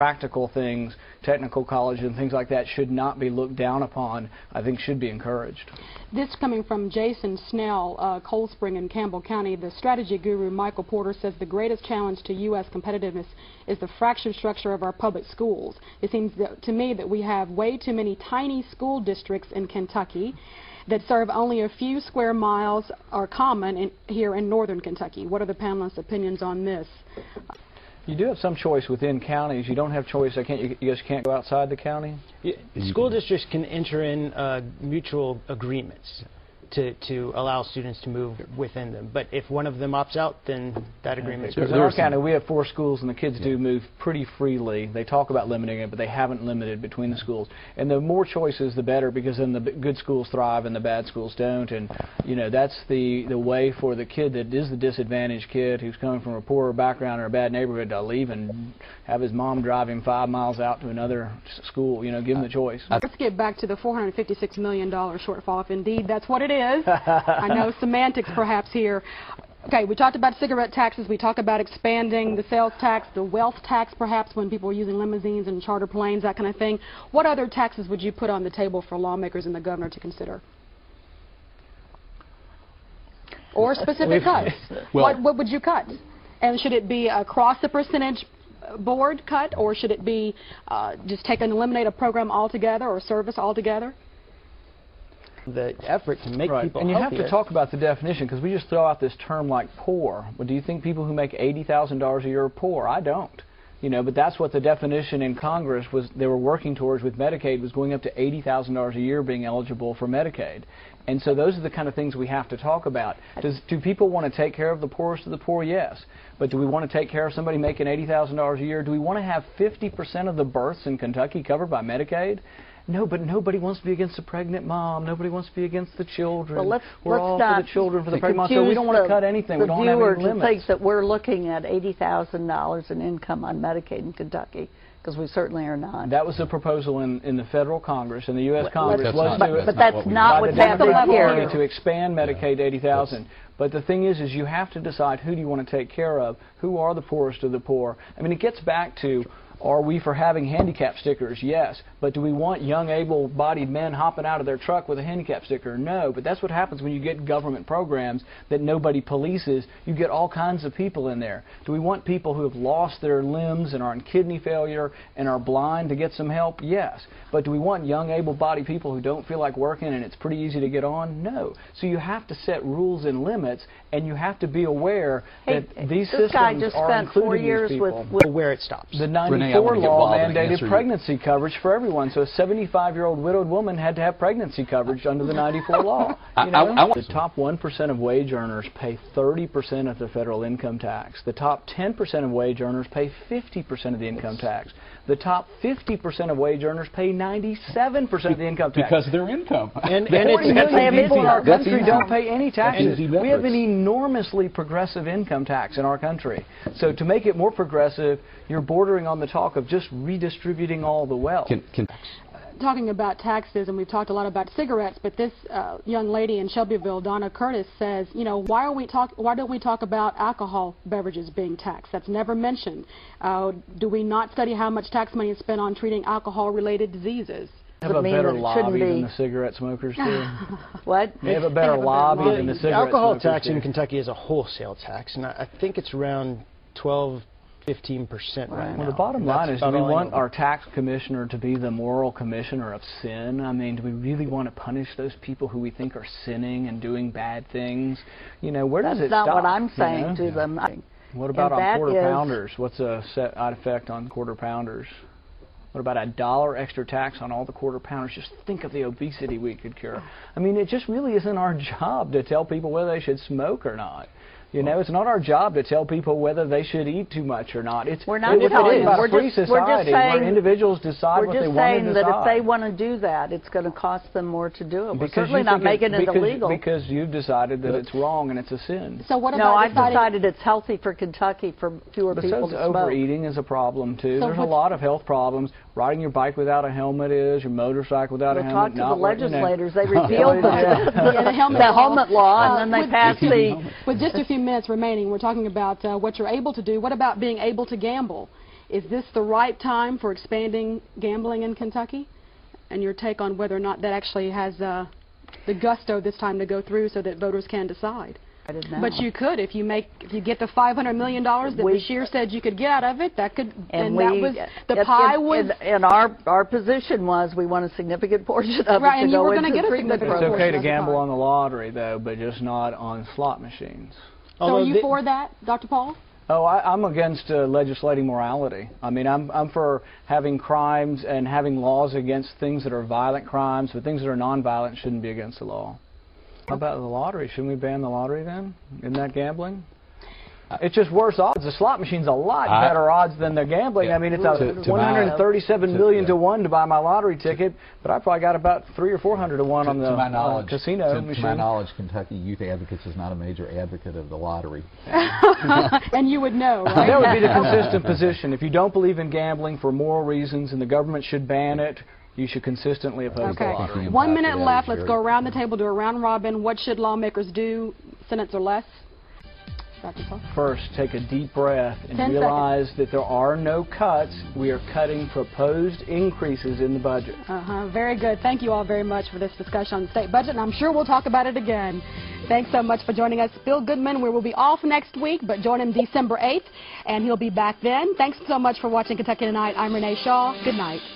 practical things, technical colleges and things like that should not be looked down upon. I think should be encouraged. This coming from Jason Snell, Cold Spring in Campbell County. The strategy guru Michael Porter says the greatest challenge to U.S. competitiveness is the fractured structure of our public schools. It seems to me that we have way too many tiny school districts in Kentucky that serve only a few square miles are common here in northern Kentucky. What are the panelists' opinions on this? You do have some choice within counties. You don't have choice. You guys can't go outside the county? School districts can enter in mutual agreements to allow students to move within them. But if one of them opts out, then that agreement goes. In our county, we have 4 schools, and the kids do move pretty freely. They talk about limiting it, but they haven't limited between the schools. And the more choices, the better, because then the good schools thrive and the bad schools don't. And you know, that's the way for the kid that is the disadvantaged kid who's coming from a poorer background or a bad neighborhood to leave and have his mom drive him 5 miles out to another school. You know, give him the choice. Let's get back to the $456 million shortfall, if indeed that's what it is. I know semantics perhaps here. Okay, we talked about cigarette taxes. We talked about expanding the sales tax, the wealth tax perhaps when people are using limousines and charter planes, that kind of thing. What other taxes would you put on the table for lawmakers and the governor to consider? Or specific cuts? Well, what would you cut? And should it be across the percentage board cut, or should it be just take and eliminate a program altogether or service altogether? The effort to make people and you healthier. have to talk about the definition, because we just throw out this term like poor. Well, do you think people who make $80,000 a year are poor? I don't. You know, but that's what the definition in Congress was. They were working towards with Medicaid, was going up to $80,000 a year being eligible for Medicaid. And so those are the kind of things we have to talk about. Do people want to take care of the poorest of the poor? Yes. But do we want to take care of somebody making $80,000 a year? Do we want to have 50% of the births in Kentucky covered by Medicaid? No, but nobody wants to be against the pregnant mom. Nobody wants to be against the children. Well, we're all for the children, for the pregnant mom. So we don't want to cut anything. We don't have any limits. To think that we're looking at $80,000 in income on Medicaid in Kentucky, because we certainly are not. That was the proposal in the federal Congress, and the U.S. Congress was to. But that's not what's happening here. To expand Medicaid to 80,000. But the thing is you have to decide who do you want to take care of. Who are the poorest of the poor? I mean, it gets back to, are we for having handicap stickers? Yes. But do we want young, able-bodied men hopping out of their truck with a handicap sticker? No. But that's what happens when you get government programs that nobody polices. You get all kinds of people in there. Do we want people who have lost their limbs and are in kidney failure and are blind to get some help? Yes. But do we want young, able-bodied people who don't feel like working and it's pretty easy to get on? No. So you have to set rules and limits, and you have to be aware that these systems are including these people. Where it stops. The 94 law mandated pregnancy coverage for everyone. So a 75-year-old widowed woman had to have pregnancy coverage under the 94 law. You know? The top 1% of wage earners pay 30% of the federal income tax. The top 10% of wage earners pay 50% of the income tax. The top 50% of wage earners pay 97% of the income tax. Because of their income. And 40 million people in our country don't pay any taxes. We have an enormously progressive income tax in our country. So to make it more progressive, you're bordering on the talk of just redistributing all the wealth. Talking about taxes, and we've talked a lot about cigarettes, but this young lady in Shelbyville, Donna Curtis, says, you know, why don't we talk about alcohol beverages being taxed? That's never mentioned. Do we not study how much tax money is spent on treating alcohol-related diseases? They have a better lobby than the cigarette smokers do. What? They have a better lobby than the cigarette smokers do. The alcohol tax in Kentucky is a wholesale tax, and I think it's around 15% right now. Well, the bottom line is, do we want our tax commissioner to be the moral commissioner of sin? I mean, do we really want to punish those people who we think are sinning and doing bad things? You know, where does it stop? That's not what I'm saying to them. What about on quarter pounders? What's a set effect on quarter pounders? What about $1 extra tax on all the quarter pounders? Just think of the obesity we could cure. I mean, it just really isn't our job to tell people whether they should smoke or not. You know, it's not our job to tell people whether they should eat too much or not. We're not telling them. We're just saying, where individuals decide what they want to decide. We're just saying that if they want to do that, it's going to cost them more to do it. We're certainly not making it illegal. Because you've decided that it's wrong and it's a sin. So what about No, I've decided it's healthy for Kentucky for fewer people to smoke. Overeating is a problem, too. There's a lot of health problems. Riding your bike without a helmet is, your motorcycle without a helmet. Talk to the legislators. They repealed the helmet law, and then they passed the... With just a few minutes remaining, we're talking about what you're able to do. What about being able to gamble? Is this the right time for expanding gambling in Kentucky? And your take on whether or not that actually has the gusto this time to go through so that voters can decide? I didn't know. But you could, if you get the $500 million that Bashir said you could get out of it, that could, and that was, the pie was... And our position was we want a significant portion of right, it and to you go were into going to get a treatment significant It's portion. okay to gamble on the lottery, though, but just not on slot machines. So are you for that, Dr. Paul? Oh, I'm against legislating morality. I mean, I'm for having crimes and having laws against things that are violent crimes, but things that are nonviolent shouldn't be against the law. How about the lottery? Shouldn't we ban the lottery then? Isn't that gambling? It's just worse odds. The slot machine's a lot better odds than the gambling. Yeah, I mean, it's a 137 million to 1 to buy my lottery ticket, but I probably got about 300 or 400 to 1 on the casino machine. To my knowledge, Kentucky Youth Advocates is not a major advocate of the lottery. And you would know, right? That would be the consistent position. If you don't believe in gambling for moral reasons and the government should ban it, you should consistently oppose the lottery. 1 minute left. Let's go around the table, do a round robin. What should lawmakers do, sentence or less? Dr. Paul? First, take a deep breath and 10 realize that there are no cuts. We are cutting proposed increases in the budget. Very good. Thank you all very much for this discussion on the state budget, and I'm sure we'll talk about it again. Thanks so much for joining us. Bill Goodman, we will be off next week, but join him December 8th, and he'll be back then. Thanks so much for watching Kentucky Tonight. I'm Renee Shaw. Good night.